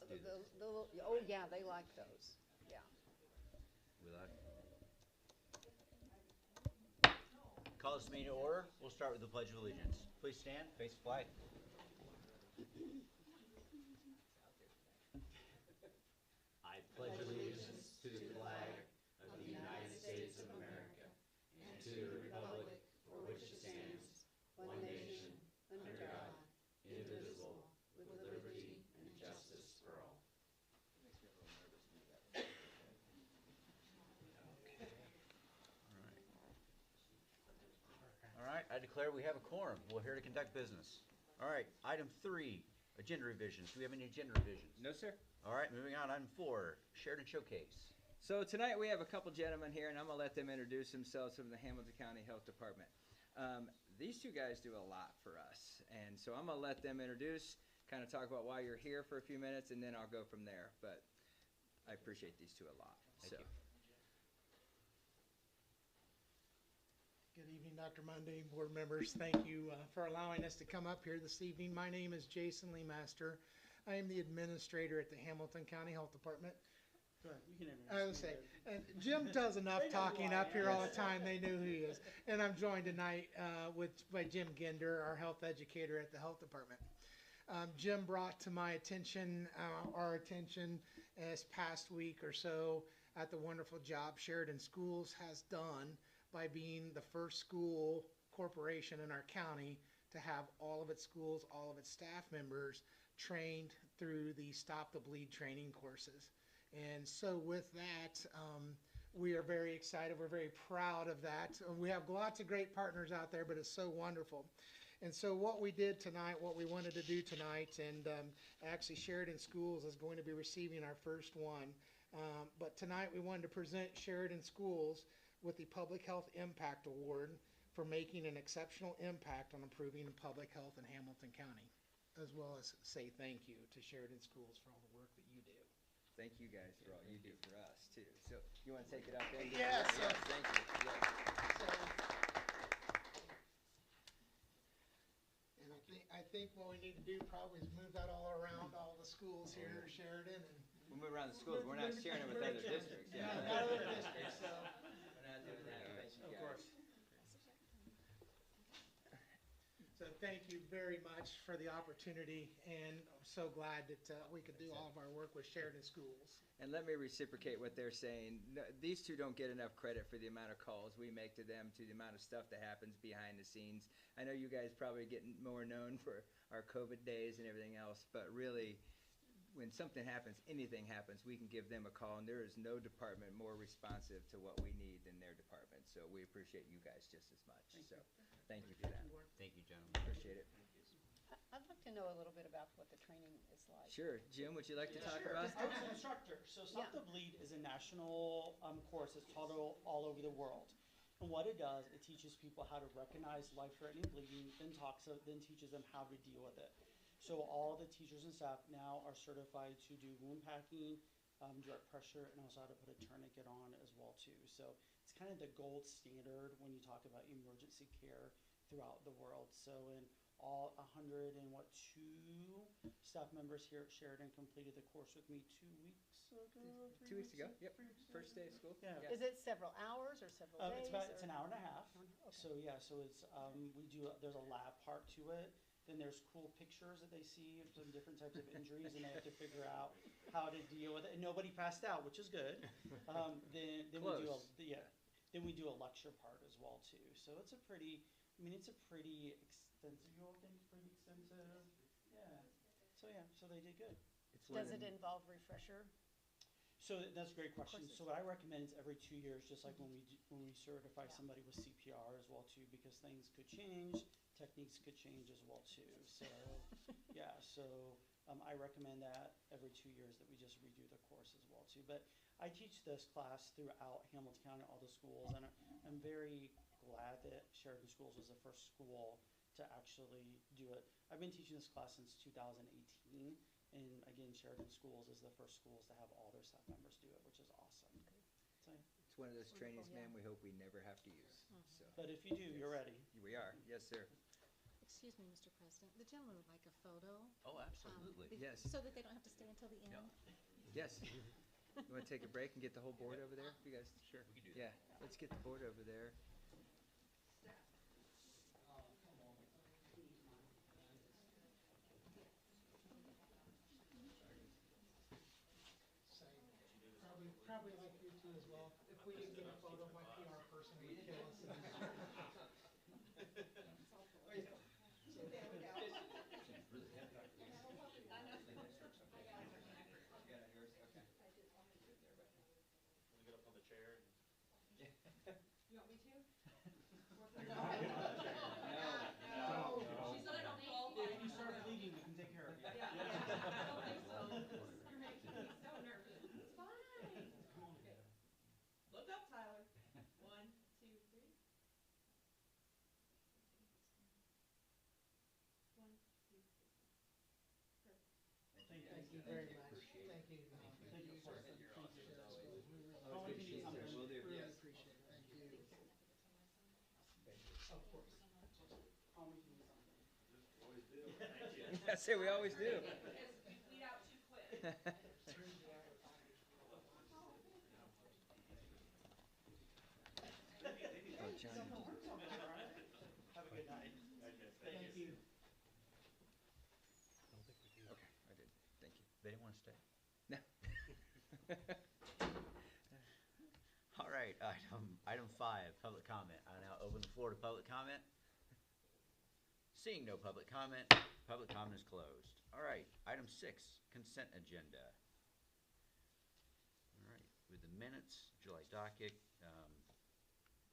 do this. Oh, yeah, they like those, yeah. We like. Call this meeting to order. We'll start with the Pledge of Allegiance. Please stand, face the flag. I pledge allegiance to the flag of the United States of America and to the republic for which it stands, one nation, under God, indivisible, with liberty and justice for all. Makes me a little nervous to do that. Okay. All right, I declare we have a quorum. We're here to conduct business. All right, item 3, agenda revisions. Do we have any agenda revisions? No, sir. All right, moving on. Item 4, Sheridan Showcase. So tonight we have a couple gentlemen here, and I'm going to let them introduce themselves from the Hamilton County Health Department. These two guys do a lot for us, and so I'm going to let them introduce, kind of talk about why you're here for a few minutes, and then I'll go from there. But I appreciate these two a lot. Thank you. Good evening, Dr. Mundy, board members. Thank you for allowing us to come up here this evening. My name is Jason Lee Master. I am the administrator at the Hamilton County Health Department. Go ahead, you can introduce I would say, and Jim does enough They know who talking I up here am. all the time. They know who he is. And I'm joined tonight by Jim Ginder, our health educator at the health department. Jim brought to my attention, our attention, this past week or so at the wonderful job Sheridan Schools has done by being the first school corporation in our county to have all of its schools, all of its staff members trained through the Stop the Bleed training courses. And so with that, we are very excited. We're very proud of that. We have lots of great partners out there, but it's so wonderful. And so what we did tonight, what we wanted to do tonight, and actually Sheridan Schools is going to be receiving our first one. But tonight we wanted to present Sheridan Schools with the Public Health Impact Award for making an exceptional impact on improving public health in Hamilton County, as well as say thank you to Sheridan Schools for all the work that you do. Thank you guys for all you do for us, too. So you want to take it up there? Yes. Thank you. Yeah. And I think what we need to do probably is move that all around all the schools here in Sheridan. And We'll move around the schools. We're not sharing them with other districts. Yeah. not other districts, so. We're not doing that. Thank you, Of guys. course. So thank you very much for the opportunity, and I'm so glad that we could do all of our work with Sheridan Schools. And let me reciprocate what they're saying. No, these two don't get enough credit for the amount of calls we make to them, to the amount of stuff that happens behind the scenes. I know you guys probably get more known for our COVID days and everything else, but really, when something happens, anything happens, we can give them a call, and there is no department more responsive to what we need than their department. So we appreciate you guys just as much. So thank you for that. Thank you, gentlemen. Appreciate it. I'd like to know a little bit about what the training is like. Sure. Jim, would you like to talk Sure. about? I was an instructor. So Stop the Bleed is a national course that's taught all over the world. And what it does, it teaches people how to recognize life-threatening bleeding, then teaches them how to deal with it. So all the teachers and staff now are certified to do wound packing, direct pressure, and also how to put a tourniquet on as well too. So it's kind of the gold standard when you talk about emergency care throughout the world. So in all 2 staff members here at Sheridan completed the course with me 2 weeks ago. 2 weeks ago. Yep. 3 weeks ago? First day of school. Yeah. Is it several hours or several days? It's an hour and a half. Okay. So yeah, so it's there's a lab part to it. Then there's cool pictures that they see of some different types of injuries, and they have to figure out how to deal with it. And nobody passed out, which is good. Then we do a lecture part as well too. So it's a pretty extensive. You all think it's pretty extensive? Yeah. So they did good. Does it involve refresher? So that's a great question. courses. So what I recommend is every 2 years, just like when we certify somebody with CPR as well too, because things could change, techniques could change as well too. So yeah, so I recommend that every 2 years that we just redo the course as well too. But I teach this class throughout Hamilton County, all the schools, and I'm very glad that Sheridan Schools was the first school to actually do it. I've been teaching this class since 2018. And again, Sheridan Schools is the first schools to have all their staff members do it, which is awesome. So, It's one of those trainings, yeah. man, we hope we never have to use. So but if you do, you're ready. we are. Yes, sir. Excuse me, Mr. President. The gentleman would like a photo. Oh, absolutely. Yes. So that they don't have to stay until the end? Yes. You want to take a break and get the whole board over there? You guys, sure. We can do that. Yeah, let's get the board over there. Probably like you two as well. If we didn't get a photo, my PR person would kill us. If you start bleeding, we can take care of you. Look up, Tyler. 1, 2, 3. 1, 2, 3. Perfect. Thank you. Thank you very much. Thank you. Thank you, of course. Thank you. Always good to see you, sir. Will do. Really Yes. appreciate it. Thank you. Of course. We can use something. I say we always do. Because you bleed out too quick. Oh, Johnny. Have a good night. Thank you. Okay, I did. Thank you. They didn't want to stay. No. All right, item 5, public comment. I now open the floor to public comment. Seeing no public comment is closed. All right, item 6, consent agenda. All right, with the minutes, July docket,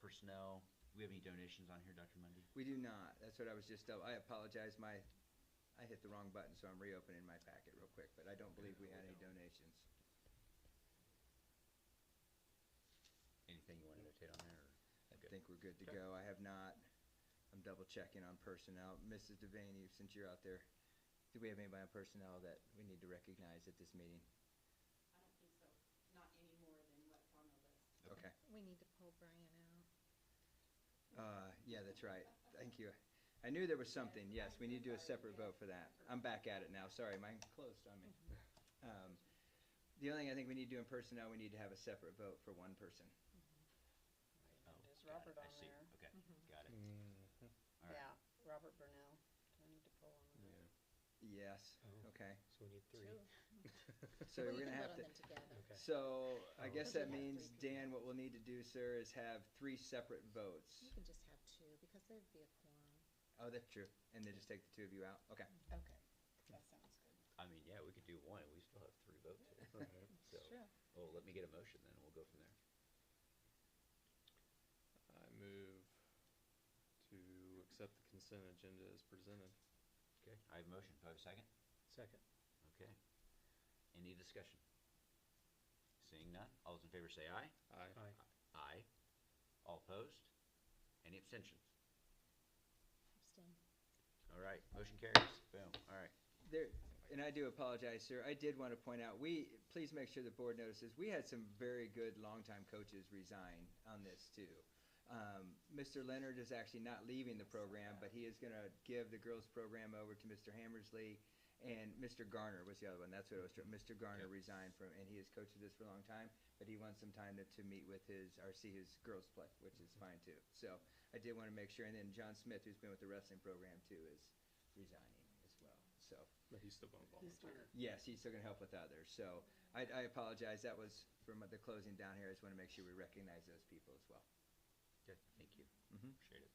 personnel. Do we have any donations on here, Dr. Mundy? We do not. That's what I was just, I apologize. I hit the wrong button, so I'm reopening my packet real quick, but I don't believe we had any donations. Anything you want to notate on there? I think we're good to go. I have not. I'm double checking on personnel. Mrs. Devaney, since you're out there, do we have anybody on personnel that we need to recognize at this meeting? I don't think so. Not any more than what's on the list. Okay. We need to pull Brian out. Yeah, that's right. Thank you. I knew there was something. Yes, we need to do a separate vote for that. I'm back at it now. Sorry, mine closed on me. The only thing I think we need to do in personnel, we need to have a separate vote for one person. Oh, There's got Robert it. I on see. there. Okay, Mhm. got it. Mm-hmm. All right. Yeah, Robert Burnell. Do I need to pull on that? Yes, okay. So we need 3. Two. So Well, we're you gonna can have vote to, on them together. Okay. so I guess Because that we have means, 3 people. Dan, what we'll need to do, sir, is have 3 separate votes. You can just have 2 because there'd be a quorum. Oh, that's true. And then just take the 2 of you out? Okay. Okay, that sounds good. I mean, yeah, we could do 1, and we still have 3 votes here. Right. So, Sure. well, let me get a motion then, and we'll go from there. I move to accept the consent agenda as presented. Okay, I have a motion. Do I have a second? Second. Okay. Any discussion? Seeing none, all those in favor say aye. Aye. Aye. All opposed? Any abstentions? Abstain. All right, motion carries. Boom, all right. There, and I do apologize, sir. I did want to point out, please make sure the board notices, we had some very good longtime coaches resign on this too. Mr. Leonard is actually not leaving the program, but he is going to give the girls program over to Mr. Hammersley, and Mr. Garner was the other one. That's what it was. Mr. Garner Okay. resigned from, and he has coached this for a long time, but he wants some time to meet with or see his girls play, which is fine too. So I did want to make sure. And then John Smith, who's been with the wrestling program too, is resigning as well. So But he's still going to He's volunteer. yes, he's still going to help with others. So I apologize. That was from the closing down here. I just want to make sure we recognize those people as well. Good, thank you. Mhm. Appreciate it.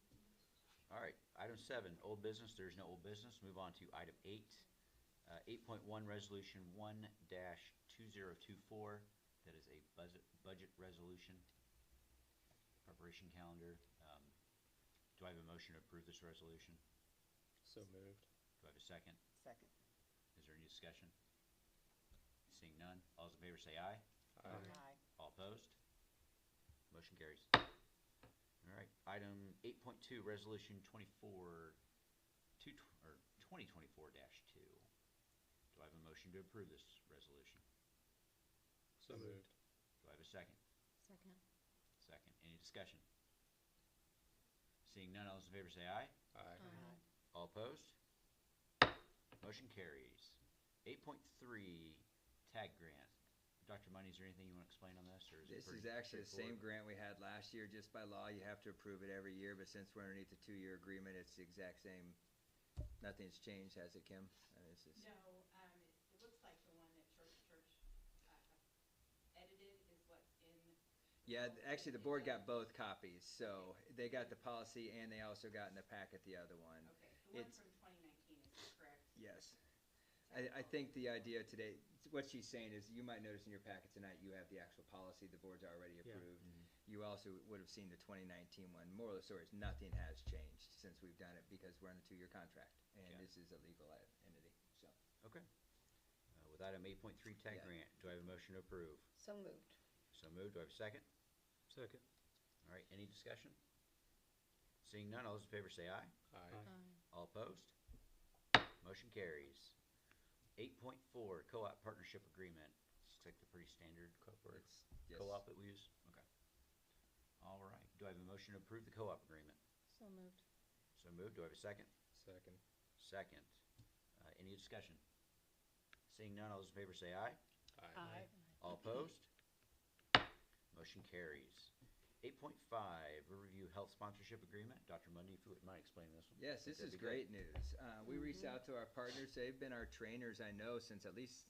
All right, item 7, old business. There's no old business. Move on to item 8. 8.1, Resolution 1-2024. That is a budget resolution, preparation calendar. Do I have a motion to approve this resolution? So moved. Do I have a second? Second. Is there any discussion? Seeing none, all those in favor say aye. Aye. Aye. All opposed? Motion carries. All right, item 8.2, Resolution 2024-2. Do I have a motion to approve this resolution? So moved. Do I have a second? Second. Second. Any discussion? Seeing none, all those in favor say aye. Aye. Aye. All opposed? Motion carries. 8.3, tag grant. Dr. Money, is there anything you want to explain on this, or is it This pretty is actually the same straightforward? grant we had last year. Just by law, you have to approve it every year, but since we're underneath the 2-year agreement, it's the exact same. Nothing's changed, has it, Kim? This is, No, it looks like the one that Church, edited is what's in. yeah, policy actually, the that board they got both copies, so they got the policy and they also got in the packet the other one. Okay, the one It's- from 2019 is correct. Yes. I think the idea today, what she's saying is, you might notice in your packet tonight, you have the actual policy, the board's already Yeah. approved. You also would have seen the 2019 one. Moral of the story is nothing has changed since we've done it because we're on a 2-year contract, and Okay. this is a legal entity, so. Okay. With item 8.3, tag Yeah. grant, do I have a motion to approve? So moved. So moved. Do I have a second? Second. All right, any discussion? Seeing none, all those in favor say aye. Aye. All opposed? Motion carries. 8.4, co-op partnership agreement. It's like the pretty standard corporate Yes. co-op that we use? Okay. All right. Do I have a motion to approve the co-op agreement? So moved. So moved. Do I have a second? Second. Second. Any discussion? Seeing none, all those in favor say aye. Aye. All opposed? Motion carries. 8.5, Riverview Health Sponsorship Agreement. Dr. Mundy, if you wouldn't mind explaining this one. Yes, this That'd is be good. great news. We reached out to our partners. They've been our trainers, I know, since at least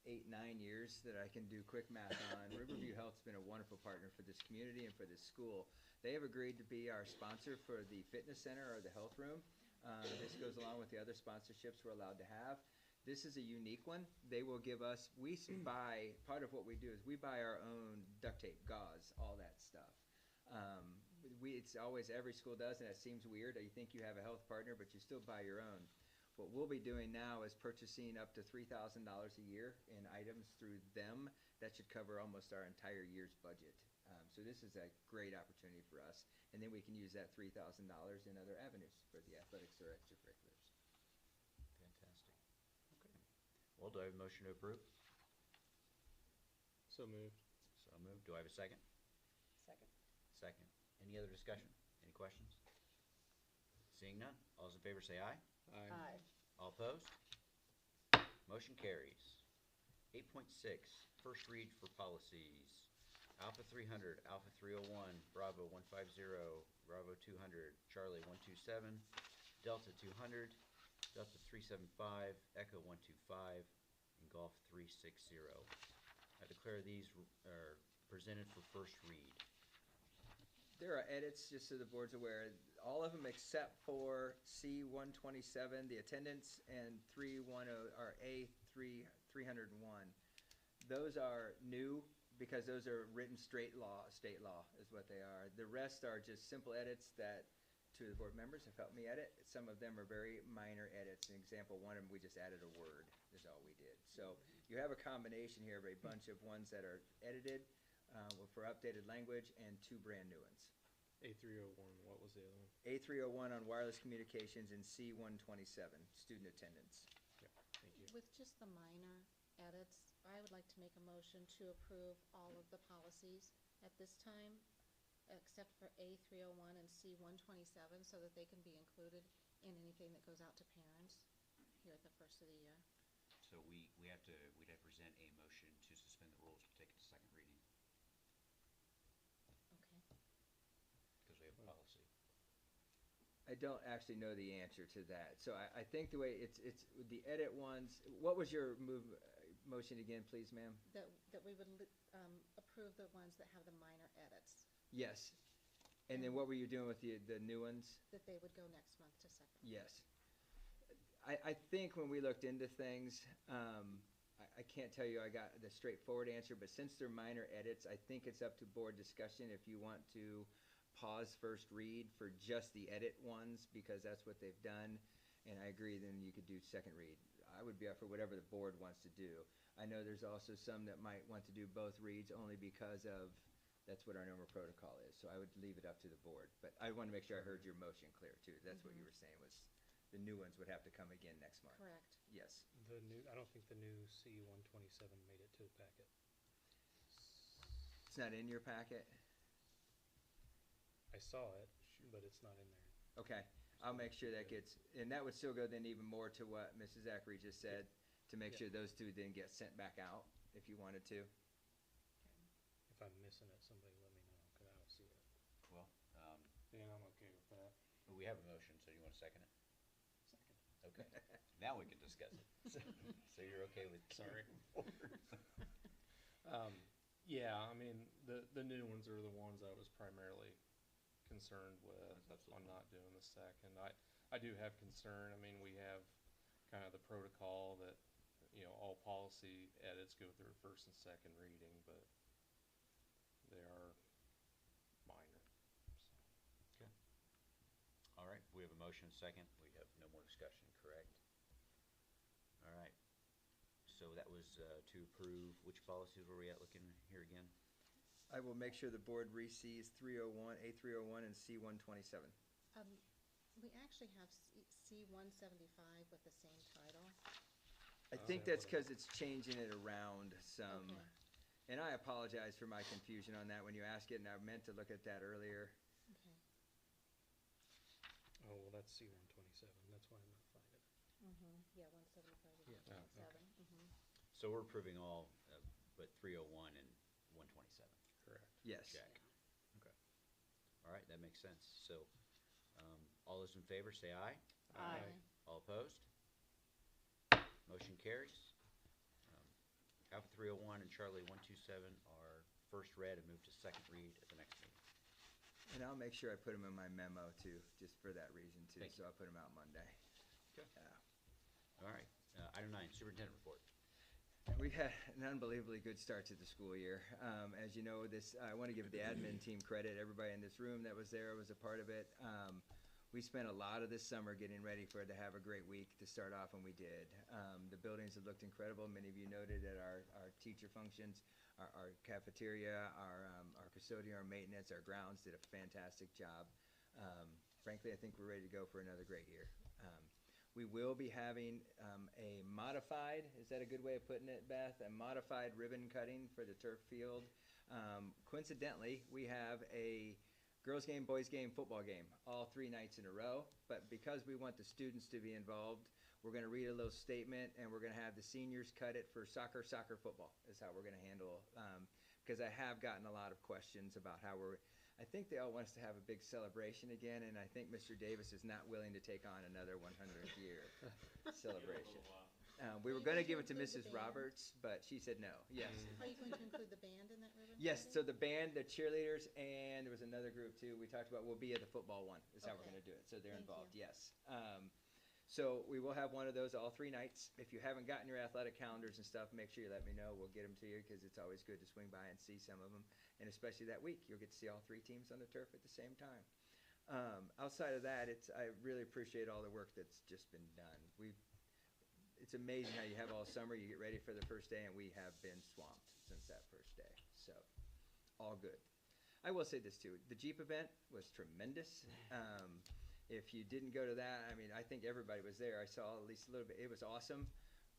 8-9 years that I can do quick math on. Riverview Health's been a wonderful partner for this community and for this school. They have agreed to be our sponsor for the fitness center or the health room. This goes along with the other sponsorships we're allowed to have. This is a unique one. They will give us, we buy, part of what we do is we buy our own duct tape, gauze, all that stuff. It's always, every school does, and it seems weird. You think you have a health partner, but you still buy your own. What we'll be doing now is purchasing up to $3,000 a year in items through them. That should cover almost our entire year's budget. So this is a great opportunity for us. And then we can use that $3,000 in other avenues for the athletics or extracurriculars. Fantastic. Okay. Well, do I have a motion to approve? So moved. So moved. Do I have a second? Second. Second. Any other discussion? Any questions? Seeing none, all those in favor say aye. Aye. All opposed? Motion carries. 8.6, first read for policies. Alpha 300, Alpha 301, Bravo 150, Bravo 200, Charlie 127, Delta 200, Delta 375, Echo 125, and Golf 360. I declare these are presented for first read. There are edits, just so the board's aware, all of them except for C-127, the attendance, and 310, or A-301. Those are new because those are written state law is what they are. The rest are just simple edits that two of the board members have helped me edit. Some of them are very minor edits. An example, one of them, we just added a word is all we did. So you have a combination here of a bunch of ones that are edited for updated language and two brand new ones. A301, what was the other one? A301 on wireless communications and C127, student attendance. Thank you. With just the minor edits, I would like to make a motion to approve all of the policies at this time, except for A301 and C127, so that they can be included in anything that goes out to parents here at the first of the year. So we'd have to present a motion to suspend the rules to take it to second reading Okay. because we have a policy. I don't actually know the answer to that. So I think the way it's the edit ones. What was your motion again, please, ma'am? That we would approve the ones that have the minor edits, Yes. And then what were you doing with the new ones? that they would go next month to second. Yes. I think when we looked into things, I can't tell you I got the straightforward answer, but since they're minor edits, I think it's up to board discussion if you want to pause first read for just the edit ones, because that's what they've done. And I agree, then you could do second read. I would be up for whatever the board wants to do. I know there's also some that might want to do both reads only because of that's what our normal protocol is. So I would leave it up to the board. But I want to make sure I heard your motion clear too. That's what you were saying was the new ones would have to come again next month. Correct. Yes. I don't think the new C127 made it to the packet. It's not in your packet? I saw it, but it's not in there. Okay. I'll make sure that gets, and that would still go then even more to what Mrs. Zachary just said, to make Yeah. sure those two didn't get sent back out if you wanted to. If I'm missing it, somebody let me know, cause I don't see it. Well, And I'm okay with that. we have a motion, so you want to second it? Second. Okay, now we can discuss it. So you're okay with? Sorry. Yeah, I mean, the new ones are the ones I was primarily concerned with That's on absolutely not doing the second. I do have concern, I mean, we have kind of the protocol that, all policy edits go through first and second reading, but they are minor, so. All right, we have a motion, second. We have no more discussion, correct? All right. So that was to approve, which policies were we at looking here again? I will make sure the board re-sees 301, A301 and C127. We actually have C 175 with the same title. I Oh. think that's because it's changing it around some. Okay. And I apologize for my confusion on that when you asked it, and I meant to look at that earlier. Okay. Oh, well, that's C-127, that's why I'm not finding it. Yeah, 175 is Yeah. Oh, okay. 127. So we're approving all, but 301 and 127. Correct. Yes. Check. Okay. All right, that makes sense. So, all those in favor, say aye. Aye. All opposed? Motion carries. Alpha 301 and Charlie 127 are first read and move to second read at the next meeting. And I'll make sure I put them in my memo too, just for that reason too. Thank So I'll put them out Monday. Okay. Yeah. All right, item 9, superintendent report. We had an unbelievably good start to the school year. As you know, I want to give the admin team credit. Everybody in this room that was there was a part of it. We spent a lot of this summer getting ready for it to have a great week to start off, and we did. The buildings have looked incredible. Many of you noted at our teacher functions, our cafeteria, our custodian, our maintenance, our grounds did a fantastic job. Frankly, I think we're ready to go for another great year. We will be having a modified, is that a good way of putting it, Beth? A modified ribbon cutting for the turf field. Coincidentally, we have a girls game, boys game, football game, all 3 nights in a row. But because we want the students to be involved, we're going to read a little statement, and we're going to have the seniors cut it for soccer, football is how we're going to handle. Because I have gotten a lot of questions about how I think they all want us to have a big celebration again, and I think Mr. Davis is not willing to take on another 100th year celebration. We were going to give it to Mrs. Roberts, but she said no. Yes. Are you going to include the band in that ribbon Yes, cutting? so the band, the cheerleaders, and there was another group too we talked about will be at the football one, is how we're Okay. going to do it. So they're Thank involved, you. yes. So we will have one of those all 3 nights. If you haven't gotten your athletic calendars and stuff, make sure you let me know. We'll get them to you because it's always good to swing by and see some of them. And especially that week, you'll get to see all 3 teams on the turf at the same time. Outside of that, I really appreciate all the work that's just been done. It's amazing how you have all summer, you get ready for the first day, and we have been swamped since that first day. So, all good. I will say this too, the Jeep event was tremendous. If you didn't go to that, I mean, I think everybody was there. I saw at least a little bit. It was awesome.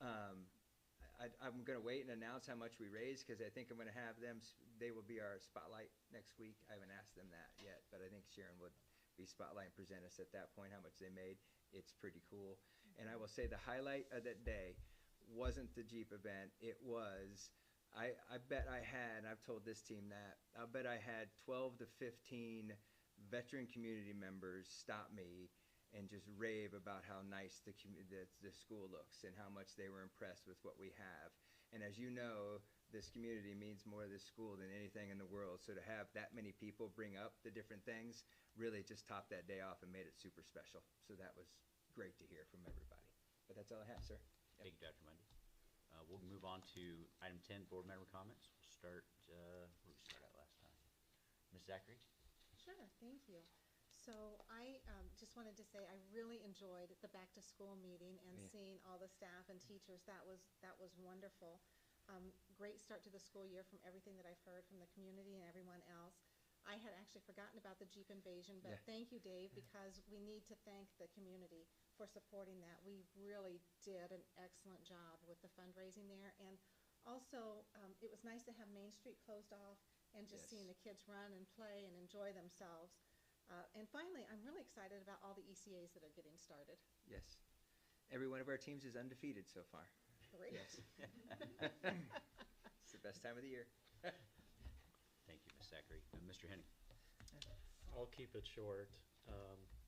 I'm going to wait and announce how much we raised because I think I'm going to have them. They will be our spotlight next week. I haven't asked them that yet, but I think Sharon would be spotlight and present us at that point how much they made. It's pretty cool. And I will say the highlight of that day wasn't the Jeep event. It was, I bet I had, I've told this team that, I bet I had 12 to 15 veteran community members stop me and just rave about how nice the school looks and how much they were impressed with what we have. And as you know, this community means more to this school than anything in the world. So to have that many people bring up the different things really just topped that day off and made it super special. So that was great to hear from everybody. But that's all I have, sir. Thank you, Dr. Mundy. We'll move on to item 10, board member comments. We'll start, where did we start at last time? Ms. Zachary? Sure, thank you. So I just wanted to say I really enjoyed the back-to-school meeting and Yeah. seeing all the staff and teachers. That was wonderful. Great start to the school year from everything that I've heard from the community and everyone else. I had actually forgotten about the Jeep invasion, but Yeah. thank you, Dave, because we need to thank the community for supporting that. We really did an excellent job with the fundraising there. And also, it was nice to have Main Street closed off and just Yes. seeing the kids run and play and enjoy themselves. And finally, I'm really excited about all the ECAs that are getting started. Yes. Every one of our teams is undefeated so far. Zachary. Yes. It's the best time of the year. Thank you, Ms. Zachary. Mr. Henning? I'll keep it short.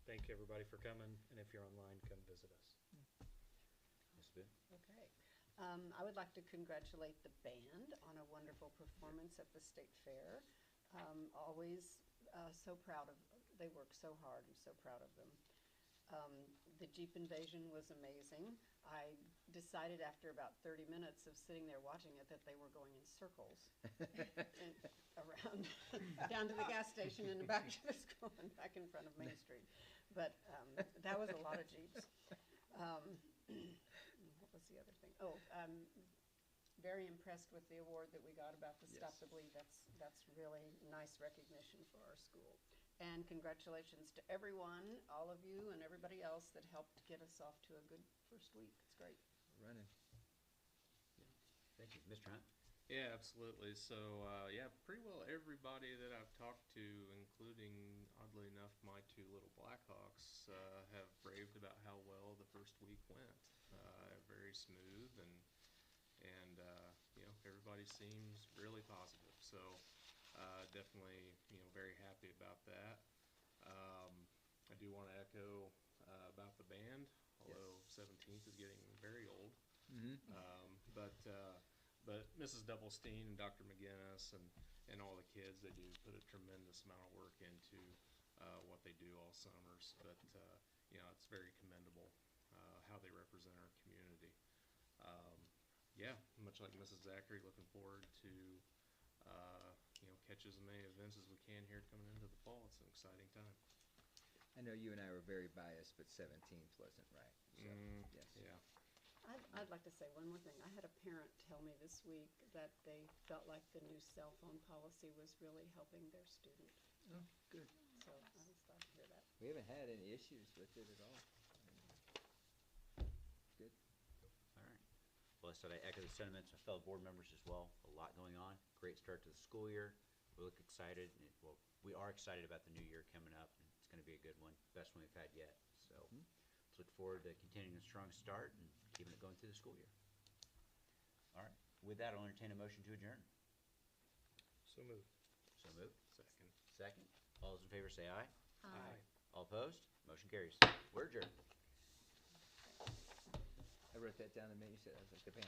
Thank everybody for coming, and if you're online, come visit us. Ms. Boone? Okay. I would like to congratulate the band on a wonderful performance at the State Fair. Always so proud of, they work so hard. I'm so proud of them. The Jeep invasion was amazing. I decided after about 30 minutes of sitting there watching it that they were going in circles and around, down to the gas station and back to the school and back in front of Main Street. But that was a lot of Jeeps. What was the other thing? Oh, very impressed with the award that we got about the Stop the Bleed. That's really nice recognition for our school. And congratulations to everyone, all of you and everybody else that helped get us off to a good first week. It's great. Running. Thank you. Mr. Hunt? Yeah, absolutely. So, yeah, pretty well everybody that I've talked to, including, oddly enough, my two little Blackhawks, have raved about how well the first week went. Very smooth, and you know, everybody seems really positive. So, definitely, you know, very happy about that. I do want to echo about the band, although 17th is getting very old. Mm-hmm. But Mrs. Doublestein and Dr. McGinnis and all the kids, they do put a tremendous amount of work into what they do all summers. But you know, it's very commendable how they represent our community. Yeah, much like Mrs. Zachary, looking forward to you know, catch as many events as we can here coming into the fall. It's an exciting time. I know you and I were very biased, but 17th wasn't right. So, yes. Yeah. I'd like to say one more thing. I had a parent tell me this week that they felt like the new cell phone policy was really helping their student. Oh, good. So I was glad to hear that. We haven't had any issues with it at all. Good. All right. Well, I said I echo the sentiments of fellow board members as well. A lot going on. Great start to the school year. We look excited. Well, we are excited about the new year coming up. And it's going to be a good one. Best one we've had yet. So let's look forward to continuing a strong start and keeping it going through the school year. All right. With that, I'll entertain a motion to adjourn. So moved. So moved. Second. Second. All those in favor say aye. Aye. All opposed? Motion carries. We're adjourned. I wrote that down the minute you said I was like the band.